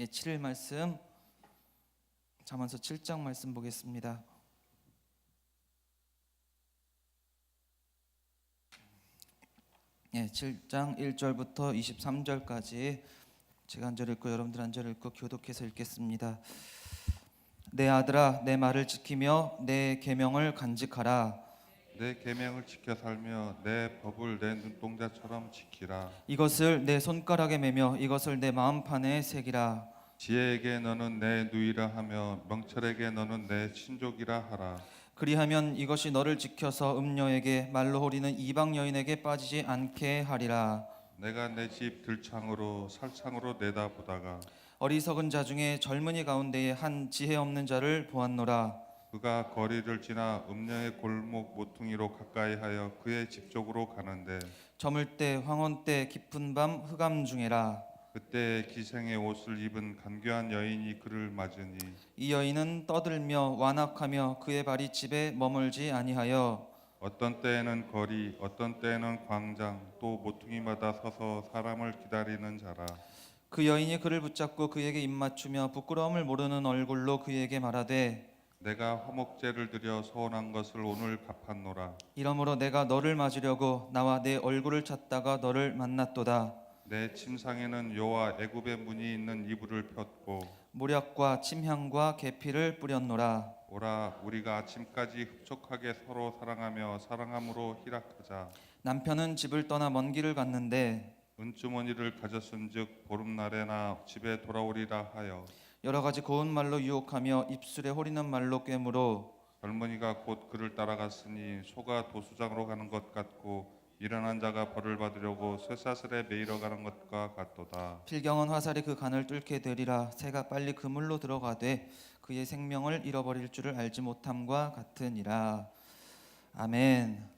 7일 말씀 잠언서 7장 말씀 보겠습니다. 예, 7장 1절부터 23절까지 제가 한 절 읽고 여러분들 한 절 읽고 교독해서 읽겠습니다. 내 아들아, 내 말을 지키며 내 계명을 간직하라. 내 계명을 지켜 살며 내 법을 내 눈동자처럼 지키라. 이것을 내 손가락에 매며 이것을 내 마음판에 새기라. 지혜에게 너는 내 누이라 하며 명철에게 너는 내 친족이라 하라. 그리하면 이것이 너를 지켜서 음녀에게 말로 호리는 이방 여인에게 빠지지 않게 하리라. 내가 내 집 들창으로 살창으로 내다보다가 어리석은 자 중에 젊은이 가운데에 한 지혜 없는 자를 보았노라. 그가 거리를 지나 음녀의 골목 모퉁이로 가까이하여 그의 집 쪽으로 가는데 저물 때 황혼 때 깊은 밤 흑암 중에라. 그때 기생의 옷을 입은 간교한 여인이 그를 맞으니 이 여인은 떠들며 완악하며 그의 발이 집에 머물지 아니하여 어떤 때에는 거리 어떤 때에는 광장 또 모퉁이마다 서서 사람을 기다리는 자라. 그 여인이 그를 붙잡고 그에게 입맞추며 부끄러움을 모르는 얼굴로 그에게 말하되 내가 화목제를 드려 서원한 것을 오늘 갚았노라. 이러므로 내가 너를 맞으려고 나와 내 얼굴을 찾다가 너를 만났도다. 내 침상에는 여호와 애굽의 문이 있는 이불을 폈고 모략과 침향과 계피를 뿌렸노라. 오라 우리가 아침까지 흡족하게 서로 사랑하며 사랑함으로 희락하자. 남편은 집을 떠나 먼 길을 갔는데 은주머니를 가졌은즉 보름날에나 집에 돌아오리라 하여 여러 가지 고운 말로 유혹하며 입술에 호리는 말로 꿰물어 젊은이가 곧 그를 따라갔으니 소가 도수장으로 가는 것 같고 일어난 자가 벌을 받으려고 쇠사슬에 매이러 가는 것과 같도다. 필경은 화살이 그 간을 뚫게 되리라. 새가 빨리 그물로 들어가되 그의 생명을 잃어버릴 줄을 알지 못함과 같으니라. 아멘.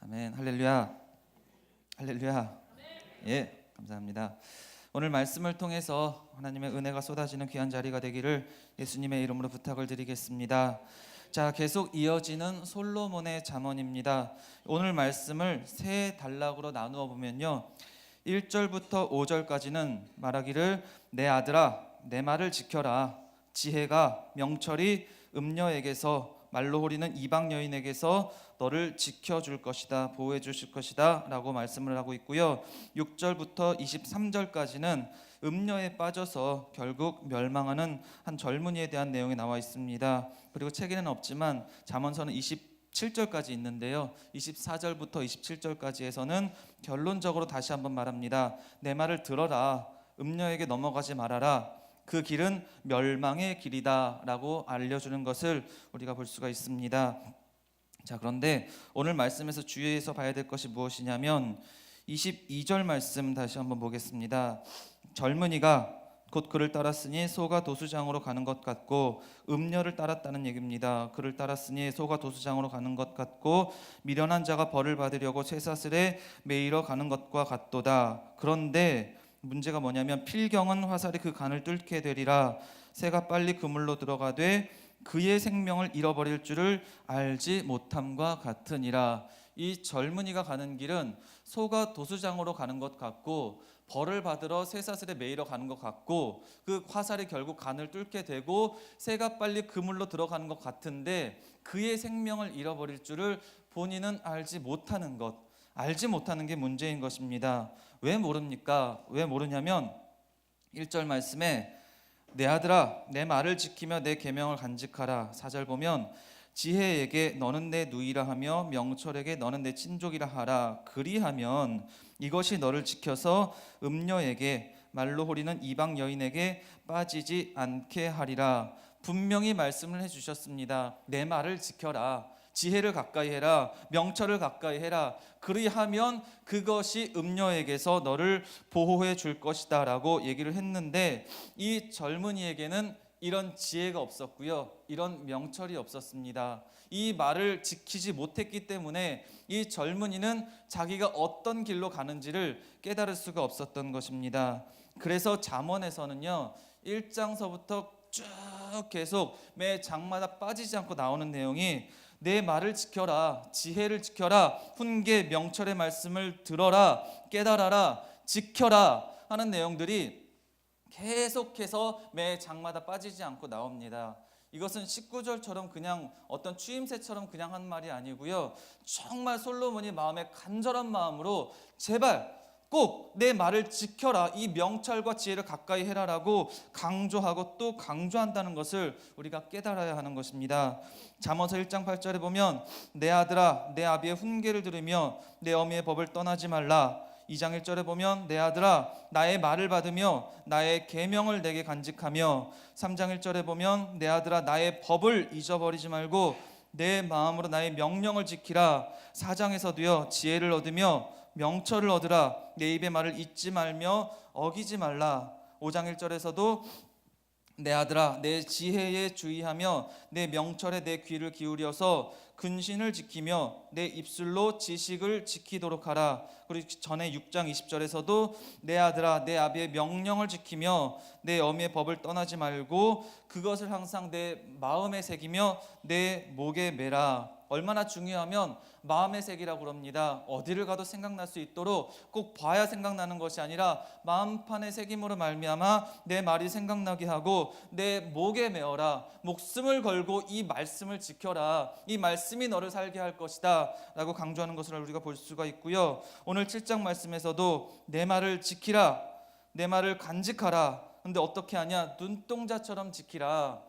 아멘. 할렐루야. 할렐루야. 예, 감사합니다. 오늘 말씀을 통해서 하나님의 은혜가 쏟아지는 귀한 자리가 되기를 예수님의 이름으로 부탁을 드리겠습니다. 자, 계속 이어지는 솔로몬의 잠언입니다. 오늘 말씀을 세 단락으로 나누어 보면요, 1절부터 5절까지는 말하기를 내 아들아 내 말을 지켜라. 지혜가 명철이 음녀에게서 말로 호리는 이방 여인에게서 너를 지켜줄 것이다, 보호해 주실 것이다 라고 말씀을 하고 있고요. 6절부터 23절까지는 음녀에 빠져서 결국 멸망하는 한 젊은이에 대한 내용이 나와 있습니다. 그리고 책에는 없지만 잠언서는 27절까지 있는데요, 24절부터 27절까지에서는 결론적으로 다시 한번 말합니다. 내 말을 들어라. 음녀에게 넘어가지 말아라. 그 길은 멸망의 길이다 라고 알려주는 것을 우리가 볼 수가 있습니다. 자, 그런데 오늘 말씀에서 주의해서 봐야 될 것이 무엇이냐면 22절 말씀 다시 한번 보겠습니다. 젊은이가 곧 그를 따랐으니 소가 도수장으로 가는 것 같고, 음녀를 따랐다는 얘기입니다. 그를 따랐으니 소가 도수장으로 가는 것 같고 미련한 자가 벌을 받으려고 쇠사슬에 매이러 가는 것과 같도다. 그런데 문제가 뭐냐면 필경은 화살이 그 간을 뚫게 되리라. 새가 빨리 그물로 들어가되 그의 생명을 잃어버릴 줄을 알지 못함과 같으니라. 이 젊은이가 가는 길은 소가 도수장으로 가는 것 같고 벌을 받으러 쇠사슬에 매이러 가는 것 같고 그 화살이 결국 간을 뚫게 되고 새가 빨리 그물로 들어가는 것 같은데 그의 생명을 잃어버릴 줄을 본인은 알지 못하는 것, 알지 못하는 게 문제인 것입니다. 왜 모릅니까? 왜 모르냐면 1절 말씀에 내 아들아 내 말을 지키며 내 계명을 간직하라. 4절 보면 지혜에게 너는 내 누이라 하며 명철에게 너는 내 친족이라 하라. 그리하면 이것이 너를 지켜서 음녀에게 말로 호리는 이방 여인에게 빠지지 않게 하리라. 분명히 말씀을 해주셨습니다. 내 말을 지켜라. 지혜를 가까이 해라. 명철을 가까이 해라. 그리하면 그것이 음녀에게서 너를 보호해 줄 것이다 라고 얘기를 했는데 이 젊은이에게는 이런 지혜가 없었고요, 이런 명철이 없었습니다. 이 말을 지키지 못했기 때문에 이 젊은이는 자기가 어떤 길로 가는지를 깨달을 수가 없었던 것입니다. 그래서 잠언에서는요 1장서부터 쭉 계속 매 장마다 빠지지 않고 나오는 내용이 내 말을 지켜라, 지혜를 지켜라, 훈계 명철의 말씀을 들어라, 깨달아라, 지켜라 하는 내용들이 계속해서 매 장마다 빠지지 않고 나옵니다. 이것은 19절처럼 그냥 어떤 추임새처럼 그냥 한 말이 아니고요. 정말 솔로몬이 마음에 간절한 마음으로 제발 꼭 내 말을 지켜라, 이 명철과 지혜를 가까이 해라라고 강조하고 또 강조한다는 것을 우리가 깨달아야 하는 것입니다. 잠언서 1장 8절에 보면 내 아들아 내 아비의 훈계를 들으며 내 어미의 법을 떠나지 말라. 2장 1절에 보면 내 아들아 나의 말을 받으며 나의 계명을 내게 간직하며, 3장 1절에 보면 내 아들아 나의 법을 잊어버리지 말고 내 마음으로 나의 명령을 지키라. 4장에서도요 지혜를 얻으며 명철을 얻으라. 내 입의 말을 잊지 말며 어기지 말라. 5장 1절에서도 내 아들아 내 지혜에 주의하며 내 명철에 내 귀를 기울여서 근신을 지키며 내 입술로 지식을 지키도록 하라. 그리고 전에 6장 20절에서도 내 아들아 내 아비의 명령을 지키며 내 어미의 법을 떠나지 말고 그것을 항상 내 마음에 새기며 내 목에 매라. 얼마나 중요하면 마음의 색이라고 그럽니다. 어디를 가도 생각날 수 있도록 꼭 봐야 생각나는 것이 아니라 마음판의 새김으로 말미암아 내 말이 생각나게 하고 내 목에 메어라. 목숨을 걸고 이 말씀을 지켜라. 이 말씀이 너를 살게 할 것이다 라고 강조하는 것을 우리가 볼 수가 있고요. 오늘 7장 말씀에서도 내 말을 지키라, 내 말을 간직하라. 근데 어떻게 하냐? 눈동자처럼 지키라.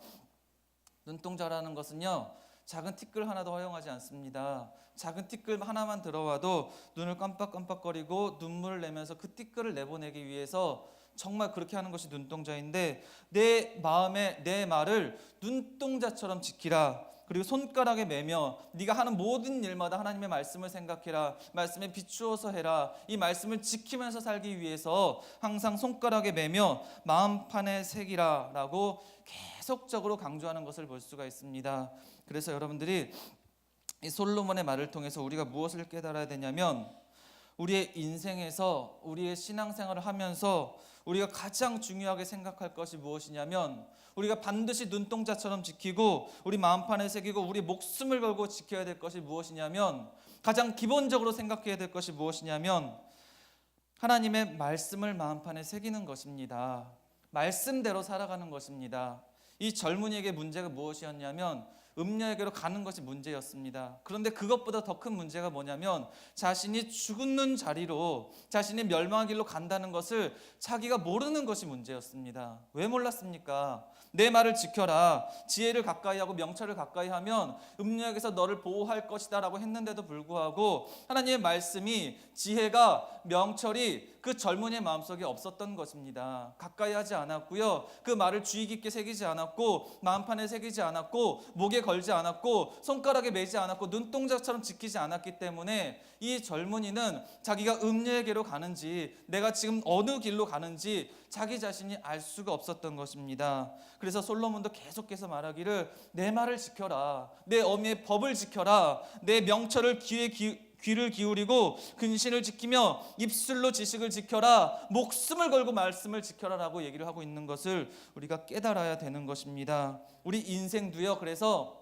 눈동자라는 것은요 작은 티끌 하나도 허용하지 않습니다. 작은 티끌 하나만 들어와도 눈을 깜빡깜빡거리고 눈물을 내면서 그 티끌을 내보내기 위해서 정말 그렇게 하는 것이 눈동자인데, 내 마음에 내 말을 눈동자처럼 지키라. 그리고 손가락에 매며 네가 하는 모든 일마다 하나님의 말씀을 생각해라. 말씀에 비추어서 해라. 이 말씀을 지키면서 살기 위해서 항상 손가락에 매며 마음판에 새기라 라고 계속적으로 강조하는 것을 볼 수가 있습니다. 그래서 여러분들이 이 솔로몬의 말을 통해서 우리가 무엇을 깨달아야 되냐면, 우리의 인생에서 우리의 신앙생활을 하면서 우리가 가장 중요하게 생각할 것이 무엇이냐면, 우리가 반드시 눈동자처럼 지키고 우리 마음판에 새기고 우리 목숨을 걸고 지켜야 될 것이 무엇이냐면, 가장 기본적으로 생각해야 될 것이 무엇이냐면 하나님의 말씀을 마음판에 새기는 것입니다. 말씀대로 살아가는 것입니다. 이 젊은이에게 문제가 무엇이었냐면 음녀에게로 가는 것이 문제였습니다. 그런데 그것보다 더 큰 문제가 뭐냐면 자신이 죽는 자리로, 자신이 멸망의 길로 간다는 것을 자기가 모르는 것이 문제였습니다. 왜 몰랐습니까? 내 말을 지켜라, 지혜를 가까이 하고 명철을 가까이 하면 음녀에게서 너를 보호할 것이다 라고 했는데도 불구하고 하나님의 말씀이, 지혜가, 명철이 그 젊은이의 마음속에 없었던 것입니다. 가까이 하지 않았고요, 그 말을 주의 깊게 새기지 않았고 마음판에 새기지 않았고 목에 걸지 않았고 손가락에 매지 않았고 눈동자처럼 지키지 않았기 때문에 이 젊은이는 자기가 음녀에게로 가는지 내가 지금 어느 길로 가는지 자기 자신이 알 수가 없었던 것입니다. 그래서 솔로몬도 계속해서 말하기를 내 말을 지켜라, 내 어미의 법을 지켜라, 내 명철을 귀를 기울이고 근신을 지키며 입술로 지식을 지켜라, 목숨을 걸고 말씀을 지켜라 라고 얘기를 하고 있는 것을 우리가 깨달아야 되는 것입니다. 우리 인생도요, 그래서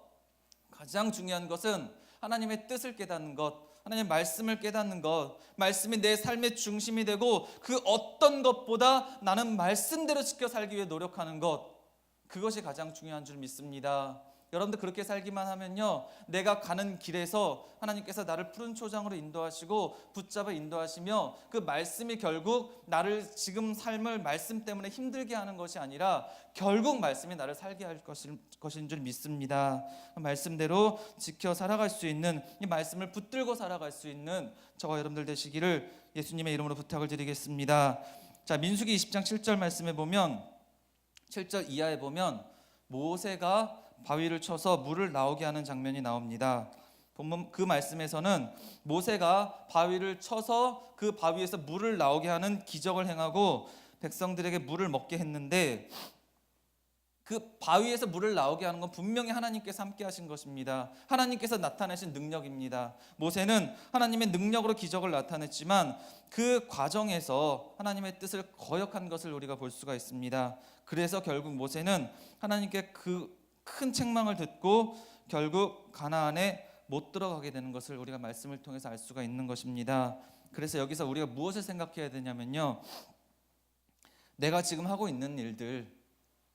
가장 중요한 것은 하나님의 뜻을 깨닫는 것, 하나님의 말씀을 깨닫는 것, 말씀이 내 삶의 중심이 되고 그 어떤 것보다 나는 말씀대로 지켜 살기 위해 노력하는 것, 그것이 가장 중요한 줄 믿습니다. 여러분들 그렇게 살기만 하면요, 내가 가는 길에서 하나님께서 나를 푸른 초장으로 인도하시고 붙잡아 인도하시며 그 말씀이 결국 나를 지금 삶을 말씀 때문에 힘들게 하는 것이 아니라 결국 말씀이 나를 살게 할 것인 줄 믿습니다. 말씀대로 지켜 살아갈 수 있는, 이 말씀을 붙들고 살아갈 수 있는 저와 여러분들 되시기를 예수님의 이름으로 부탁을 드리겠습니다. 자, 민수기 20장 7절 말씀에 보면, 7절 이하에 보면 모세가 바위를 쳐서 물을 나오게 하는 장면이 나옵니다. 본문 그 말씀에서는 모세가 바위를 쳐서 그 바위에서 물을 나오게 하는 기적을 행하고 백성들에게 물을 먹게 했는데, 그 바위에서 물을 나오게 하는 건 분명히 하나님께서 함께 하신 것입니다. 하나님께서 나타내신 능력입니다. 모세는 하나님의 능력으로 기적을 나타냈지만 그 과정에서 하나님의 뜻을 거역한 것을 우리가 볼 수가 있습니다. 그래서 결국 모세는 하나님께 그 큰 책망을 듣고 결국 가나안에 못 들어가게 되는 것을 우리가 말씀을 통해서 알 수가 있는 것입니다. 그래서 여기서 우리가 무엇을 생각해야 되냐면요, 내가 지금 하고 있는 일들,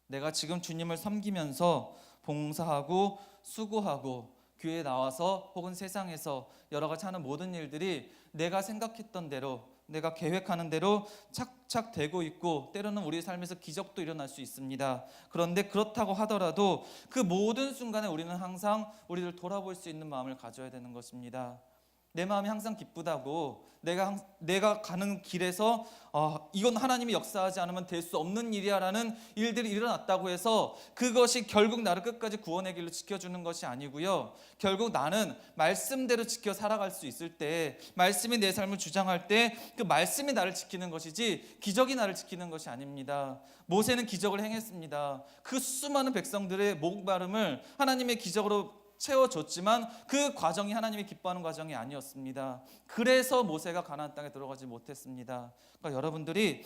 내가 지금 주님을 섬기면서 봉사하고 수고하고 교회에 나와서 혹은 세상에서 여러 가지 하는 모든 일들이 내가 생각했던 대로, 내가 계획하는 대로 착착 되고 있고, 때로는 우리 삶에서 기적도 일어날 수 있습니다. 그런데 그렇다고 하더라도 그 모든 순간에 우리는 항상 우리를 돌아볼 수 있는 마음을 가져야 되는 것입니다. 내 마음이 항상 기쁘다고, 내가 가는 길에서 이건 하나님이 역사하지 않으면 될 수 없는 일이야라는 일들이 일어났다고 해서 그것이 결국 나를 끝까지 구원의 길로 지켜주는 것이 아니고요, 결국 나는 말씀대로 지켜 살아갈 수 있을 때, 말씀이 내 삶을 주장할 때 그 말씀이 나를 지키는 것이지 기적이 나를 지키는 것이 아닙니다. 모세는 기적을 행했습니다. 그 수많은 백성들의 목마름을 하나님의 기적으로 채워줬지만 그 과정이 하나님이 기뻐하는 과정이 아니었습니다. 그래서 모세가 가나안 땅에 들어가지 못했습니다. 그러니까 여러분들이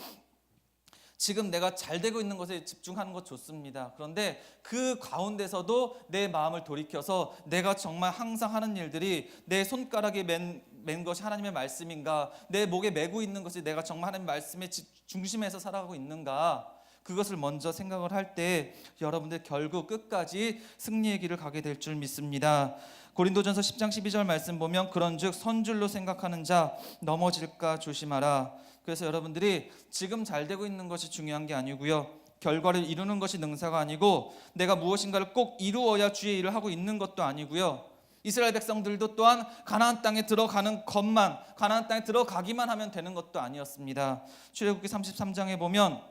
지금 내가 잘 되고 있는 것에 집중하는 것 좋습니다. 그런데 그 가운데서도 내 마음을 돌이켜서 내가 정말 항상 하는 일들이 내 손가락에 맨 것이 하나님의 말씀인가, 내 목에 메고 있는 것이 내가 정말 하나님의 말씀의 중심에서 살아가고 있는가, 그것을 먼저 생각을 할 때 여러분들 결국 끝까지 승리의 길을 가게 될 줄 믿습니다. 고린도전서 10장 12절 말씀 보면 그런즉 선줄로 생각하는 자 넘어질까 조심하라. 그래서 여러분들이 지금 잘 되고 있는 것이 중요한 게 아니고요, 결과를 이루는 것이 능사가 아니고, 내가 무엇인가를 꼭 이루어야 주의 일을 하고 있는 것도 아니고요, 이스라엘 백성들도 또한 가나안 땅에 들어가는 것만, 가나안 땅에 들어가기만 하면 되는 것도 아니었습니다. 출애굽기 33장에 보면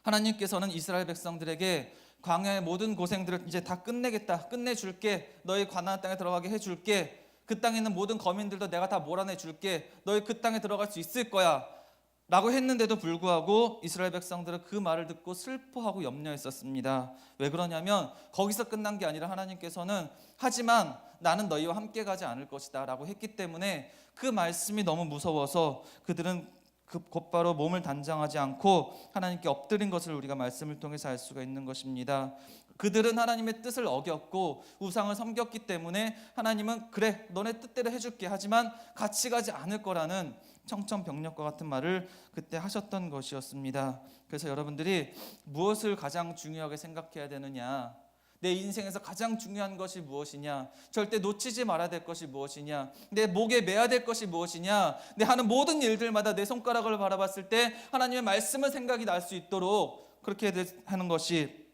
하나님께서는 이스라엘 백성들에게 광야의 모든 고생들을 이제 다 끝내겠다, 끝내줄게, 너희 가나안 땅에 들어가게 해줄게, 그 땅에 있는 모든 거민들도 내가 다 몰아내줄게, 너희 그 땅에 들어갈 수 있을 거야 라고 했는데도 불구하고 이스라엘 백성들은 그 말을 듣고 슬퍼하고 염려했었습니다. 왜 그러냐면 거기서 끝난 게 아니라 하나님께서는 하지만 나는 너희와 함께 가지 않을 것이다 라고 했기 때문에 그 말씀이 너무 무서워서 그들은 곧바로 몸을 단장하지 않고 하나님께 엎드린 것을 우리가 말씀을 통해서 알 수가 있는 것입니다. 그들은 하나님의 뜻을 어겼고 우상을 섬겼기 때문에 하나님은 그래 너네 뜻대로 해줄게, 하지만 같이 가지 않을 거라는 청천벽력과 같은 말을 그때 하셨던 것이었습니다. 그래서 여러분들이 무엇을 가장 중요하게 생각해야 되느냐, 내 인생에서 가장 중요한 것이 무엇이냐, 절대 놓치지 말아야 될 것이 무엇이냐, 내 목에 매야 될 것이 무엇이냐, 내 하는 모든 일들마다 내 손가락을 바라봤을 때 하나님의 말씀을 생각이 날 수 있도록 그렇게 하는 것이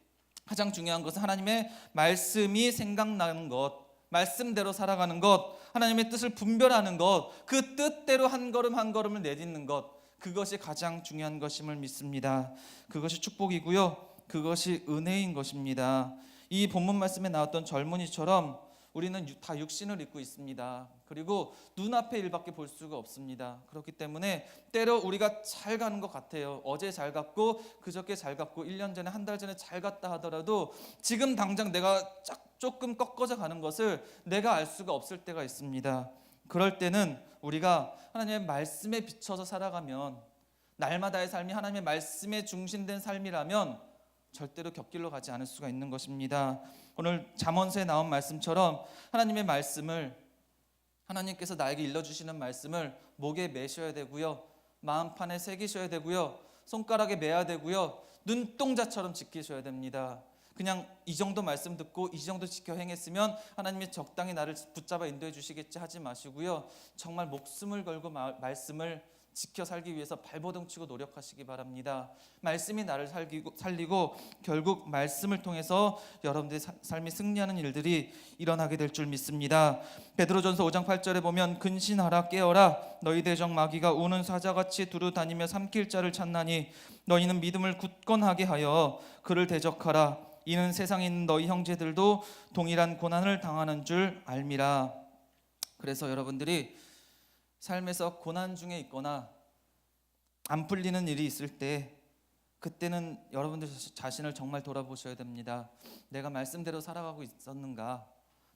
가장 중요한 것은 하나님의 말씀이 생각나는 것, 말씀대로 살아가는 것, 하나님의 뜻을 분별하는 것, 그 뜻대로 한 걸음 한 걸음을 내딛는 것, 그것이 가장 중요한 것임을 믿습니다. 그것이 축복이고요, 그것이 은혜인 것입니다. 이 본문 말씀에 나왔던 젊은이처럼 우리는 다 육신을 입고 있습니다. 그리고 눈앞의 일밖에 볼 수가 없습니다. 그렇기 때문에 때로 우리가 잘 가는 것 같아요. 어제 잘 갔고 그저께 잘 갔고 1년 전에 한 달 전에 잘 갔다 하더라도 지금 당장 내가 조금 꺾어져 가는 것을 내가 알 수가 없을 때가 있습니다. 그럴 때는 우리가 하나님의 말씀에 비춰서 살아가면, 날마다의 삶이 하나님의 말씀에 중심된 삶이라면 절대로 곁길로 가지 않을 수가 있는 것입니다. 오늘 잠언서에 나온 말씀처럼 하나님의 말씀을, 하나님께서 나에게 일러주시는 말씀을 목에 매셔야 되고요, 마음판에 새기셔야 되고요, 손가락에 매야 되고요, 눈동자처럼 지키셔야 됩니다. 그냥 이 정도 말씀 듣고 이 정도 지켜 행했으면 하나님이 적당히 나를 붙잡아 인도해 주시겠지 하지 마시고요, 정말 목숨을 걸고 말씀을 지켜 살기 위해서 발버둥 치고 노력하시기 바랍니다. 말씀이 나를 살리고 결국 말씀을 통해서 여러분들의 삶이 승리하는 일들이 일어나게 될 줄 믿습니다. 베드로전서 5장 8절에 보면 근신하라 깨어라 너희 대적 마귀가 우는 사자같이 두루 다니며 삼킬 자를 찾나니 너희는 믿음을 굳건하게 하여 그를 대적하라. 이는 세상에 있는 너희 형제들도 동일한 고난을 당하는 줄 알미라. 그래서 여러분들이 삶에서 고난 중에 있거나 안 풀리는 일이 있을 때, 그때는 여러분들 자신을 정말 돌아보셔야 됩니다. 내가 말씀대로 살아가고 있었는가?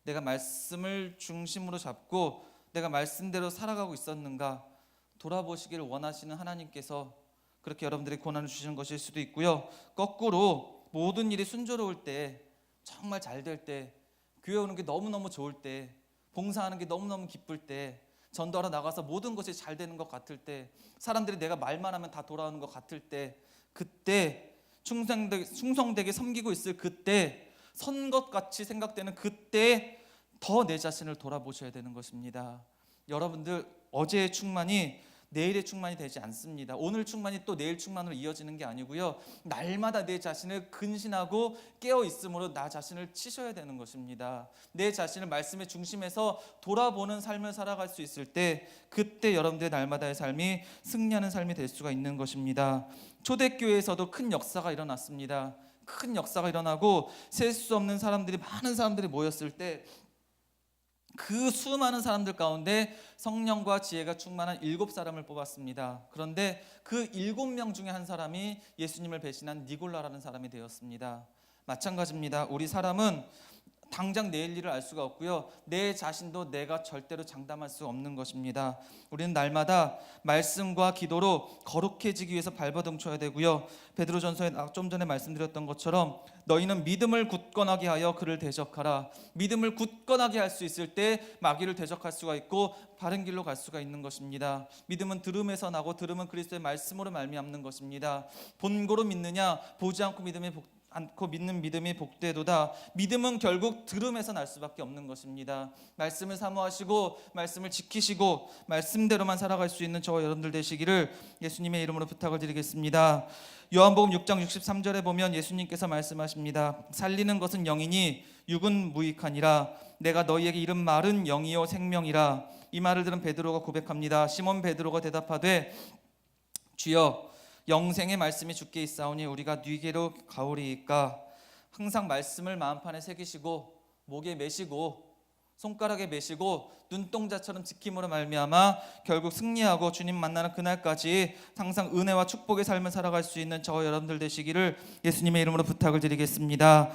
내가 말씀을 중심으로 잡고 내가 말씀대로 살아가고 있었는가? 돌아보시기를 원하시는 하나님께서 그렇게 여러분들이 고난을 주시는 것일 수도 있고요, 거꾸로 모든 일이 순조로울 때, 정말 잘 될 때, 교회 오는 게 너무너무 좋을 때, 봉사하는 게 너무너무 기쁠 때, 전도하러 나가서 모든 것이 잘 되는 것 같을 때, 사람들이 내가 말만 하면 다 돌아오는 것 같을 때, 그때 충성되게 섬기고 있을 그때 선 것 같이 생각되는 그때 더 내 자신을 돌아보셔야 되는 것입니다. 여러분들 어제의 충만이 내일의 충만이 되지 않습니다. 오늘 충만이 또 내일 충만으로 이어지는 게 아니고요. 날마다 내 자신을 근신하고 깨어 있음으로 나 자신을 치셔야 되는 것입니다. 내 자신을 말씀의 중심에서 돌아보는 삶을 살아갈 수 있을 때 그때 여러분들의 날마다의 삶이 승리하는 삶이 될 수가 있는 것입니다. 초대교회에서도 큰 역사가 일어났습니다. 큰 역사가 일어나고 셀 수 없는 사람들이 많은 사람들이 모였을 때 그 수많은 사람들 가운데 성령과 지혜가 충만한 7사람을 뽑았습니다. 그런데 그 7명 중에 한 사람이 예수님을 배신한 니골라라는 사람이 되었습니다. 마찬가지입니다. 우리 사람은 당장 내일 일을 알 수가 없고요. 내 자신도 내가 절대로 장담할 수 없는 것입니다. 우리는 날마다 말씀과 기도로 거룩해지기 위해서 발버둥쳐야 되고요. 베드로전서에 좀 전에 말씀드렸던 것처럼 너희는 믿음을 굳건하게 하여 그를 대적하라. 믿음을 굳건하게 할 수 있을 때 마귀를 대적할 수가 있고 바른 길로 갈 수가 있는 것입니다. 믿음은 들음에서 나고 들음은 그리스도의 말씀으로 말미암는 것입니다. 본고로 믿느냐 보지 않고 믿는 믿음이 복되도다. 믿음은 결국 들음에서 날 수밖에 없는 것입니다. 말씀을 사모하시고 말씀을 지키시고 말씀대로만 살아갈 수 있는 저와 여러분들 되시기를 예수님의 이름으로 부탁을 드리겠습니다. 요한복음 6장 63절에 보면 예수님께서 말씀하십니다. 살리는 것은 영이니 육은 무익하니라. 내가 너희에게 이른 말은 영이요 생명이라. 이 말을 들은 베드로가 고백합니다. 시몬 베드로가 대답하되 주여 영생의 말씀이 주께 있사오니 우리가 뉘게로 가오리이까. 항상 말씀을 마음판에 새기시고 목에 매시고 손가락에 매시고 눈동자처럼 지킴으로 말미암아 결국 승리하고 주님 만나는 그날까지 항상 은혜와 축복의 삶을 살아갈 수 있는 저와 여러분들 되시기를 예수님의 이름으로 부탁을 드리겠습니다.